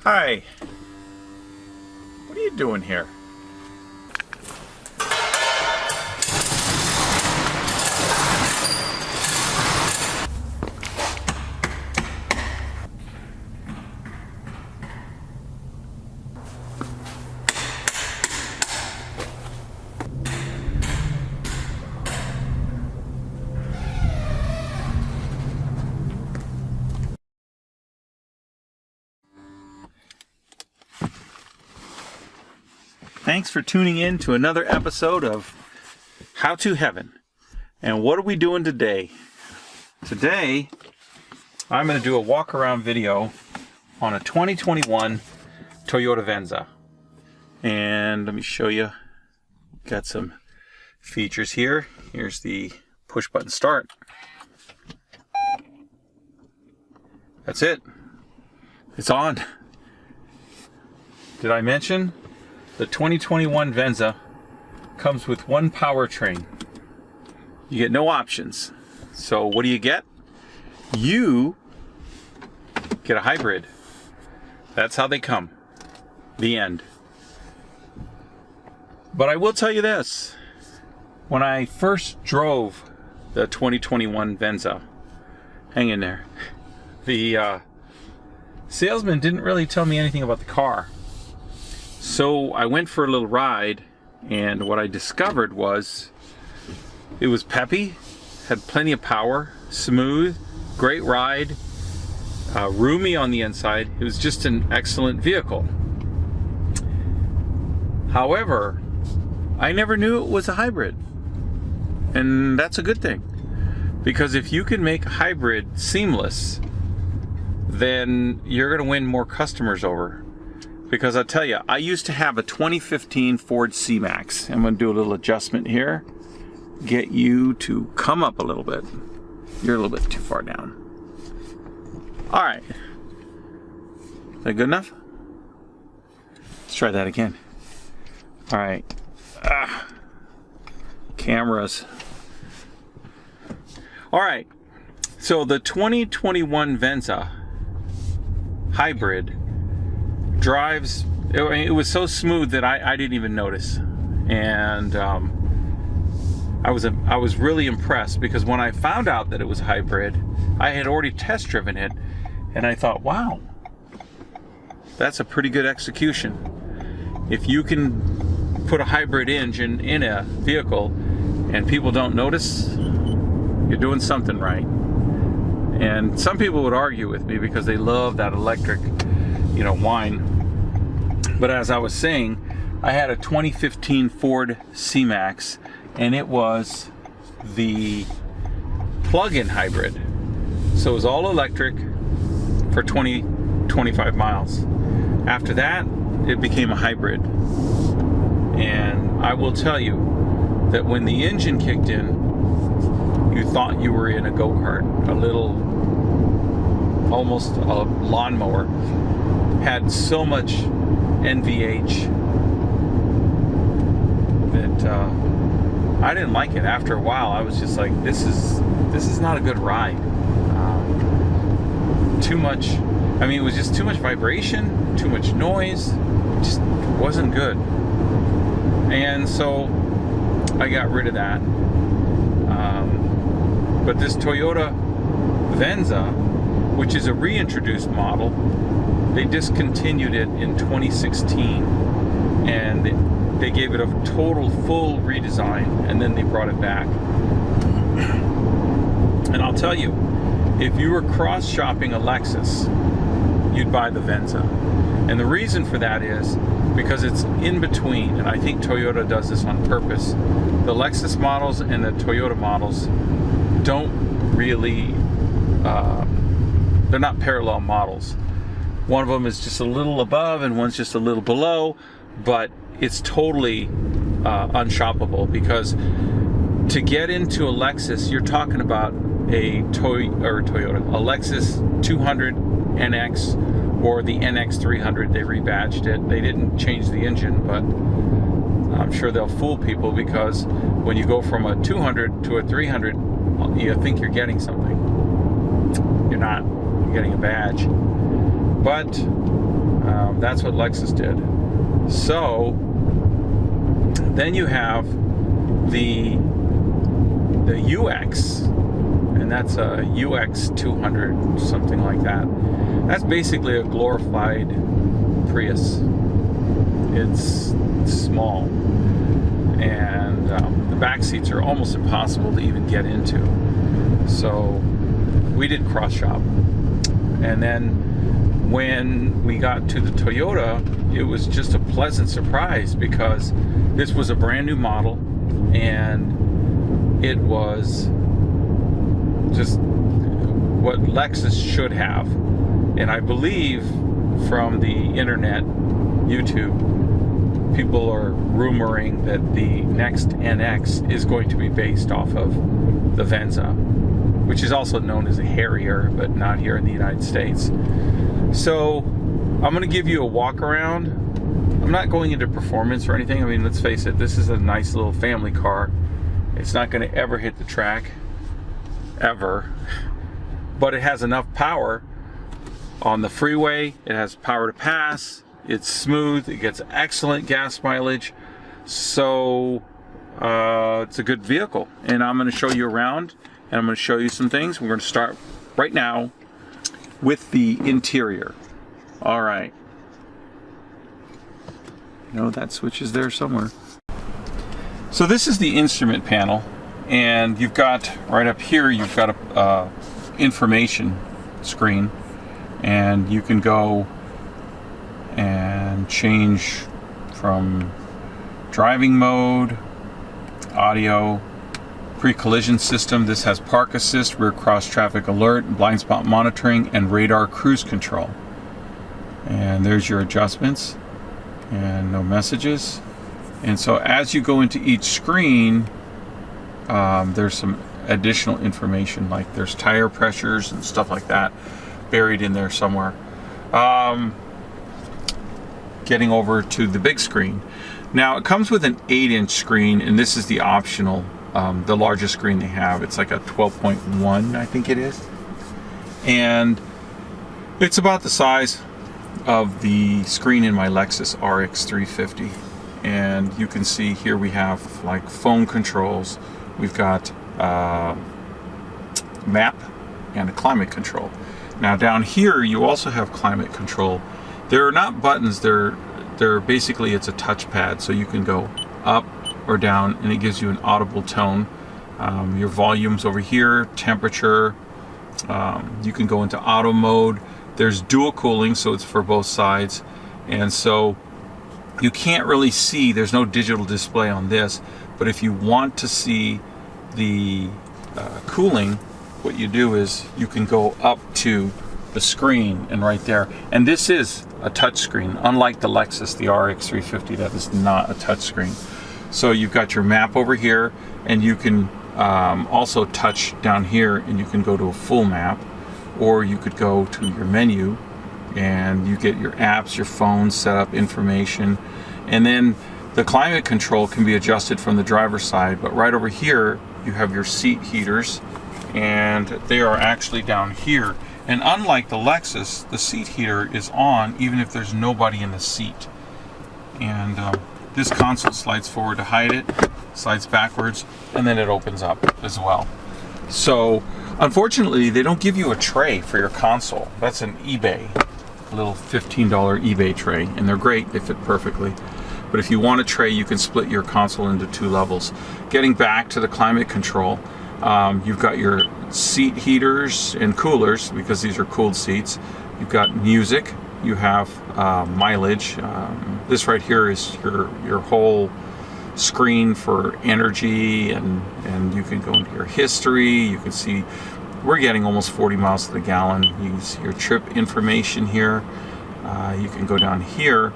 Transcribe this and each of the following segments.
Hi. What are you doing here? Thanks for tuning in to another episode of How to Heaven. And what are we doing today? Today, I'm going to do a walk around video on a 2021 Toyota Venza. And let me show you. Got some features here. Here's the push button start. That's it. It's on. Did I mention? The 2021 Venza comes with one powertrain. You get no options. So what do you get? You get a hybrid. That's how they come. The end. But I will tell you this. When I first drove the 2021 Venza, hang in there, the salesman didn't really tell me anything about the car. So I went for a little ride, and what I discovered was it was peppy, had plenty of power, smooth, great ride, roomy on the inside. It was just an excellent vehicle. However, I never knew it was a hybrid, and that's a good thing, because if you can make a hybrid seamless, then you're going to win more customers over. Because I'll tell you, I used to have a 2015 Ford C-Max. I'm going to do a little adjustment here. Get you to come up a little bit. You're a little bit too far down. All right. Is that good enough? Let's try that again. All right. Cameras. All right. So the 2021 Venza hybrid drives, it was so smooth that I didn't even notice, and I was really impressed, because when I found out that it was hybrid, I had already test driven it, and I thought, wow, that's a pretty good execution. If you can put a hybrid engine in a vehicle and people don't notice, you're doing something right. And some people would argue with me because they love that electric, whine. But as I was saying, I had a 2015 Ford C-Max, and it was the plug-in hybrid. So it was all electric for 20-25 miles. After that, it became a hybrid. And I will tell you that when the engine kicked in, you thought you were in a go-kart, almost a lawnmower. Had so much NVH that I didn't like it. After a while, I was just like, this is not a good ride. Too much. I mean, it was just too much vibration, too much noise. It just wasn't good. And so I got rid of that. But this Toyota Venza, which is a reintroduced model, they discontinued it in 2016, and they gave it a total full redesign, and then they brought it back. And I'll tell you, if you were cross-shopping a Lexus, you'd buy the Venza. And the reason for that is because it's in between, and I think Toyota does this on purpose. The Lexus models and the Toyota models don't really, they're not parallel models. One of them is just a little above and one's just a little below, but it's totally unshoppable, because to get into a Lexus, you're talking about a Toyota, a Lexus 200 NX or the NX 300. They rebadged it. They didn't change the engine, but I'm sure they'll fool people, because when you go from a 200 to a 300, you think you're getting something. You're not. You're getting a badge. But That's what Lexus did. So then you have the UX, and that's a UX 200, something like that. That's basically a glorified Prius. It's small, and the back seats are almost impossible to even get into. So we did cross shop, and then when we got to the Toyota, it was just a pleasant surprise because this was a brand new model, and it was just what Lexus should have. And I believe from the internet, YouTube, people are rumoring that the next NX is going to be based off of the Venza, which is also known as a Harrier, but not here in the United States. So I'm going to give you a walk around. I'm not going into performance or anything. I mean, let's face it, this is a nice little family car. It's not going to ever hit the track, ever. But it has enough power on the freeway. It has power to pass. It's smooth. It gets excellent gas mileage. So it's a good vehicle. And I'm going to show you around, and I'm going to show you some things. We're going to start right now with the interior. All right. No, that switch is there somewhere. So this is the instrument panel, and you've got right up here, you've got a information screen, and you can go and change from driving mode, audio, pre-collision system. This has park assist, rear cross traffic alert, blind spot monitoring, and radar cruise control. And there's your adjustments, and no messages. And so as you go into each screen, there's some additional information, like there's tire pressures and stuff like that buried in there somewhere. Getting over to the big screen. Now it comes with an 8-inch screen, and this is the optional, the largest screen they have. It's like a 12.1, I think it is. And it's about the size of the screen in my Lexus RX 350. And you can see here we have like phone controls. We've got map and a climate control. Now down here you also have climate control. They're not buttons, they're basically, it's a touchpad, so you can go up or down, and it gives you an audible tone. Your volumes over here, temperature. You can go into auto mode. There's dual cooling, so it's for both sides. And so you can't really see, there's no digital display on this, but if you want to see the cooling, what you do is you can go up to the screen, and right there, and this is a touch screen, unlike the Lexus, the RX 350, that is not a touch screen. So you've got your map over here, and you can also touch down here, and you can go to a full map, or you could go to your menu, and you get your apps, your phone, setup information, and then the climate control can be adjusted from the driver's side. But right over here, you have your seat heaters, and they are actually down here. And unlike the Lexus, the seat heater is on even if there's nobody in the seat. And this console slides forward to hide it, slides backwards, and then it opens up as well. So unfortunately, they don't give you a tray for your console. That's an eBay, a little $15 eBay tray, and they're great, they fit perfectly. But if you want a tray, you can split your console into 2 levels. Getting back to the climate control, you've got your seat heaters and coolers, because these are cooled seats. You've got music, you have mileage. This right here is your whole screen for energy, and you can go into your history. You can see we're getting almost 40 miles to the gallon. Use your trip information here. You can go down here,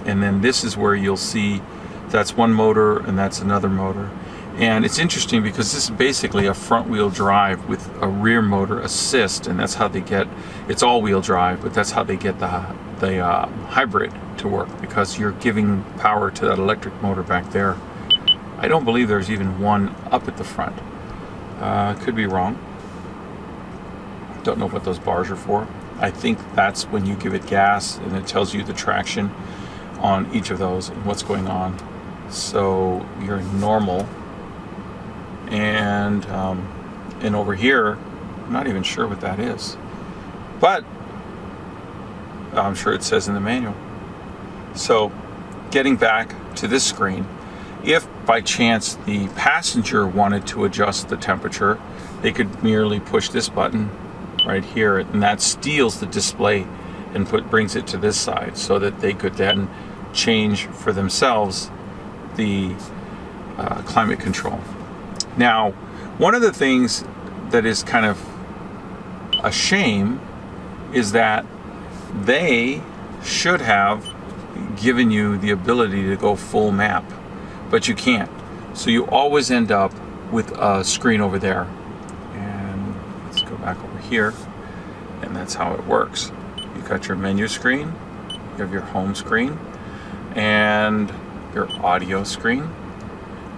and then this is where you'll see that's one motor and that's another motor. And it's interesting because this is basically a front-wheel drive with a rear motor assist, and that's how they get, it's all-wheel drive, but that's how they get the hybrid to work, because you're giving power to that electric motor back there. I don't believe there's even one up at the front. Could be wrong. Don't know what those bars are for. I think that's when you give it gas, and it tells you the traction on each of those and what's going on. So you're in normal, and over here, I'm not even sure what that is, but I'm sure it says in the manual. So getting back to this screen, if by chance the passenger wanted to adjust the temperature, they could merely push this button right here, and that steals the display and brings it to this side, so that they could then change for themselves the climate control. Now, one of the things that is kind of a shame is that they should have given you the ability to go full map, but you can't. So you always end up with a screen over there. And let's go back over here, and that's how it works. You got your menu screen, you have your home screen, and your audio screen.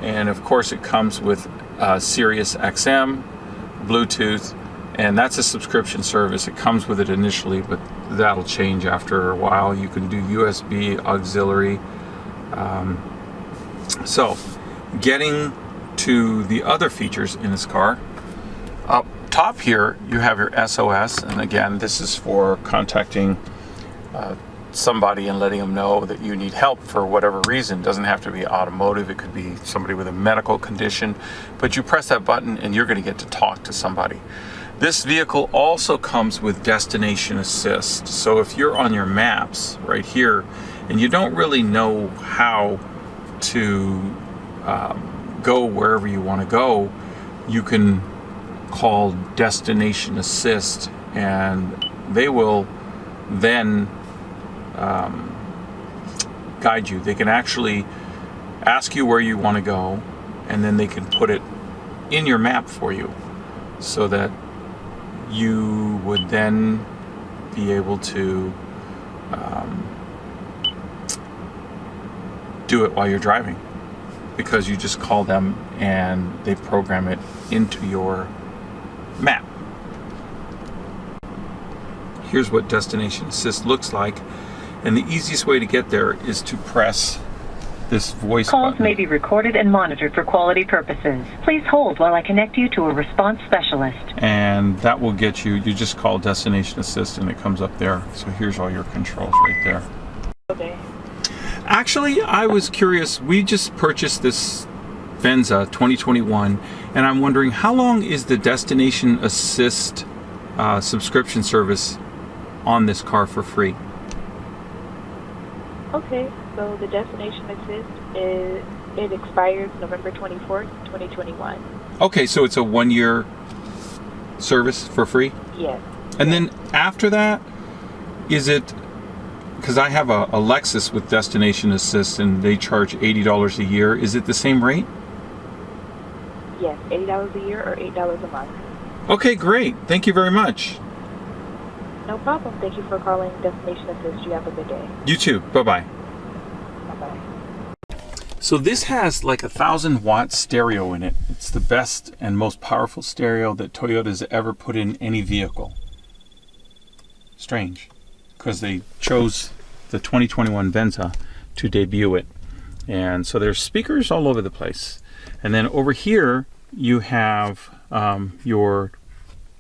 And of course it comes with Sirius XM, Bluetooth, and that's a subscription service. It comes with it initially, but that'll change after a while. You can do USB, auxiliary. So getting to the other features in this car, up top here you have your SOS, and again, this is for contacting somebody and letting them know that you need help for whatever reason. It doesn't have to be automotive, it could be somebody with a medical condition, but you press that button and you're going to get to talk to somebody. This vehicle also comes with destination assist. So if you're on your maps right here and you don't really know how to go wherever you want to go, you can call destination assist, and they will then guide you. They can actually ask you where you want to go, and then they can put it in your map for you, so that you would then be able to do it while you're driving, because you just call them and they program it into your map. Here's what Destination Assist looks like, and the easiest way to get there is to press this voice Calls button. may be recorded and monitored for quality purposes. Please hold while I connect you to a response specialist. And that will get you just call Destination Assist and it comes up there. So here's all your controls right there. Okay. Actually, I was curious. We just purchased this Venza 2021, and I'm wondering, how long is the Destination Assist subscription service on this car for free? Okay, so the Destination Assist it expires November 24th, 2021. Okay, so it's a 1-year service for free? Yes. And then after that, is it, because I have a Lexus with Destination Assist and they charge $80 a year, is it the same rate? Yes, $80 a year or $8 a month. Okay, great. Thank you very much. No problem. Thank you for calling Destination Assist. You have a good day. You too. Bye-bye. Bye-bye. So this has like 1,000-watt stereo in it. It's the best and most powerful stereo that Toyota's ever put in any vehicle. Strange, because they chose the 2021 Venza to debut it. And so there's speakers all over the place. And then over here you have your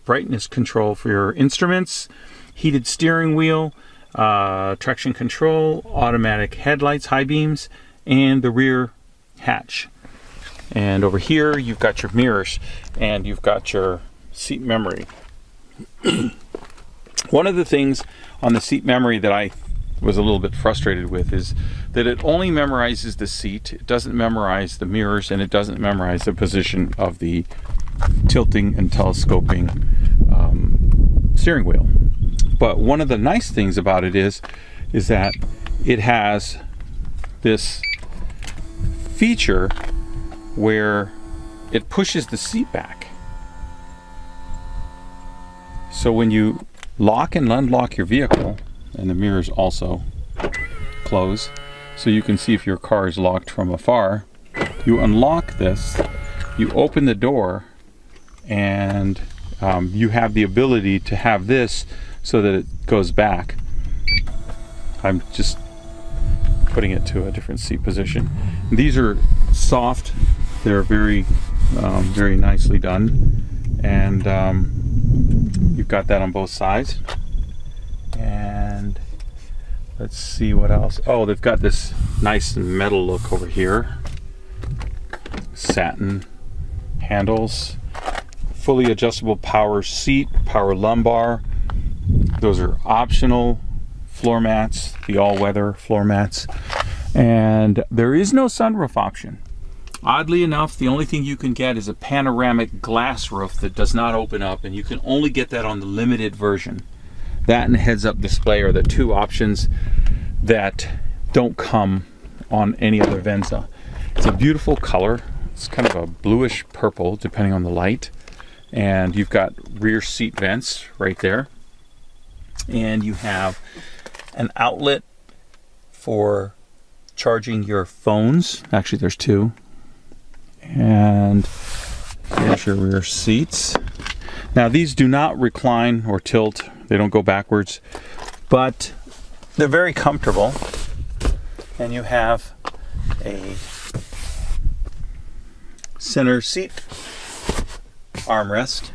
brightness control for your instruments, heated steering wheel, traction control, automatic headlights, high beams, and the rear hatch. And over here you've got your mirrors and you've got your seat memory. One of the things on the seat memory that I was a little bit frustrated with is that it only memorizes the seat. It doesn't memorize the mirrors, and it doesn't memorize the position of the tilting and telescoping steering wheel. But one of the nice things about it is that it has this feature where it pushes the seat back. So when you lock and unlock your vehicle, and the mirrors also close, so you can see if your car is locked from afar, you unlock this, you open the door, and you have the ability to have this so that it goes back. I'm just putting it to a different seat position. These are soft. They're very, very nicely done. And you've got that on both sides. And let's see what else. Oh, they've got this nice metal look over here. Satin handles. Fully adjustable power seat, power lumbar. Those are optional floor mats, the all-weather floor mats. And there is no sunroof option. Oddly enough, the only thing you can get is a panoramic glass roof that does not open up, and you can only get that on the limited version. That and heads-up display are the two options that don't come on any other Venza. It's a beautiful color. It's kind of a bluish purple depending on the light. And you've got rear seat vents right there. And you have an outlet for charging your phones. Actually, there's two. And there's your rear seats. Now, these do not recline or tilt. They don't go backwards. But they're very comfortable. And you have a center seat armrest.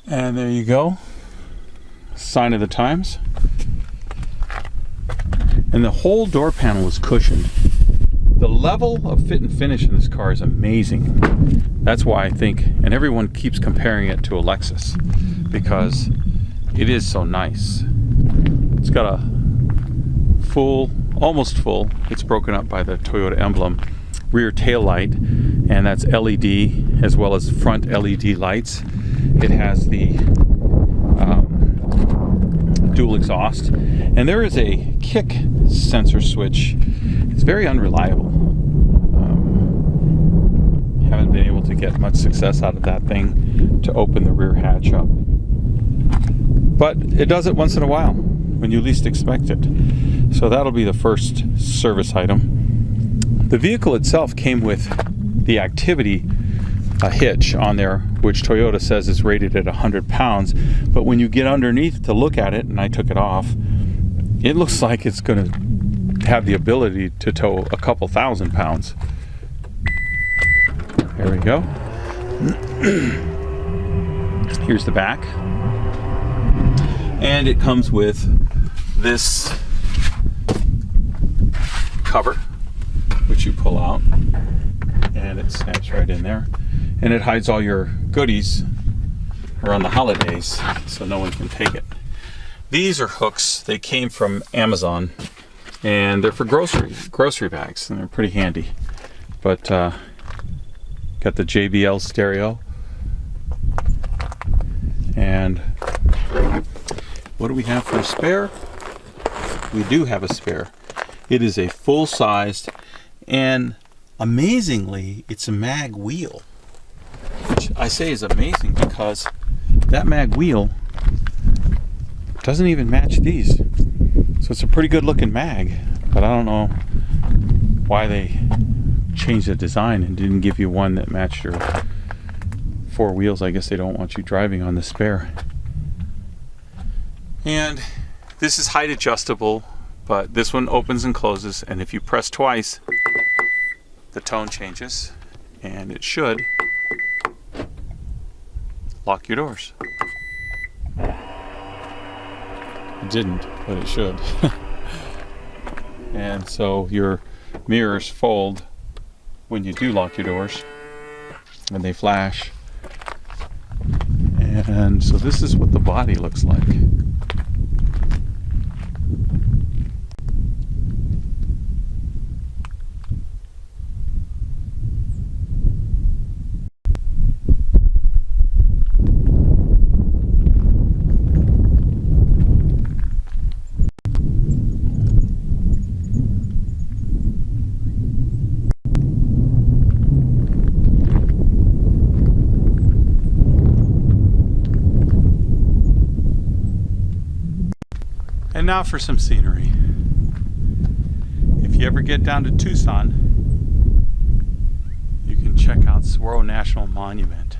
And there you go. Sign of the times. And the whole door panel is cushioned. The level of fit and finish in this car is amazing. That's why I think, and everyone keeps comparing it to a Lexus, because it is so nice. It's got a full, almost full, it's broken up by the Toyota emblem, rear tail light, and that's LED as well as front LED lights. It has the dual exhaust, and there is a kick sensor switch. It's very unreliable. Haven't been able to get much success out of that thing to open the rear hatch up. But it does it once in a while when you least expect it. So that'll be the first service item. The vehicle itself came with the Activity hitch on there, which Toyota says is rated at 100 pounds. But when you get underneath to look at it, and I took it off, it looks like it's going to have the ability to tow a couple thousand pounds. There we go. Here's the back. And it comes with this cover, which you pull out, and it snaps right in there. And it hides all your goodies around the holidays, so no one can take it. These are hooks. They came from Amazon, and they're for grocery bags, and they're pretty handy. But got the JBL stereo, and what do we have for a spare? We do have a spare. It is a full-sized, and amazingly, it's a mag wheel. Which I say is amazing because that mag wheel doesn't even match these. So it's a pretty good looking mag, but I don't know why they changed the design and didn't give you one that matched your four wheels. I guess they don't want you driving on the spare. And this is height adjustable, but this one opens and closes, and if you press twice, the tone changes, and it should lock your doors. It didn't, but it should. And so your mirrors fold when you do lock your doors, and they flash. And so this is what the body looks like. And now for some scenery. If you ever get down to Tucson, you can check out Saguaro National Monument.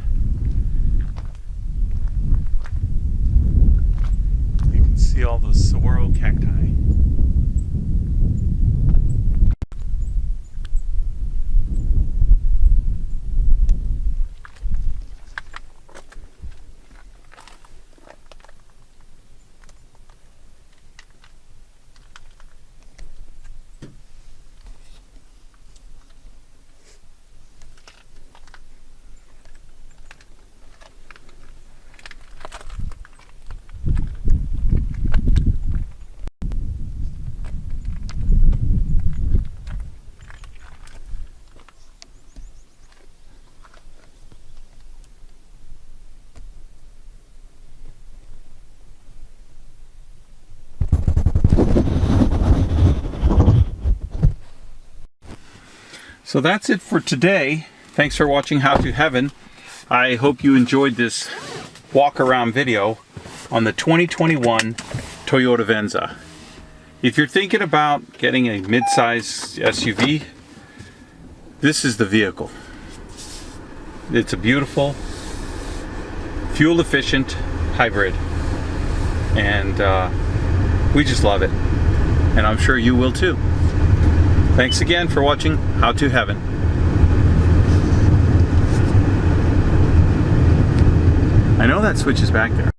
See all those saguaro cacti. So that's it for today. Thanks for watching How to Heaven. I hope you enjoyed this walk around video on the 2021 Toyota Venza. If you're thinking about getting a mid-size SUV, this is the vehicle. It's a beautiful, fuel-efficient hybrid, and we just love it. And I'm sure you will too. Thanks again for watching How to Heaven. I know that switch is back there.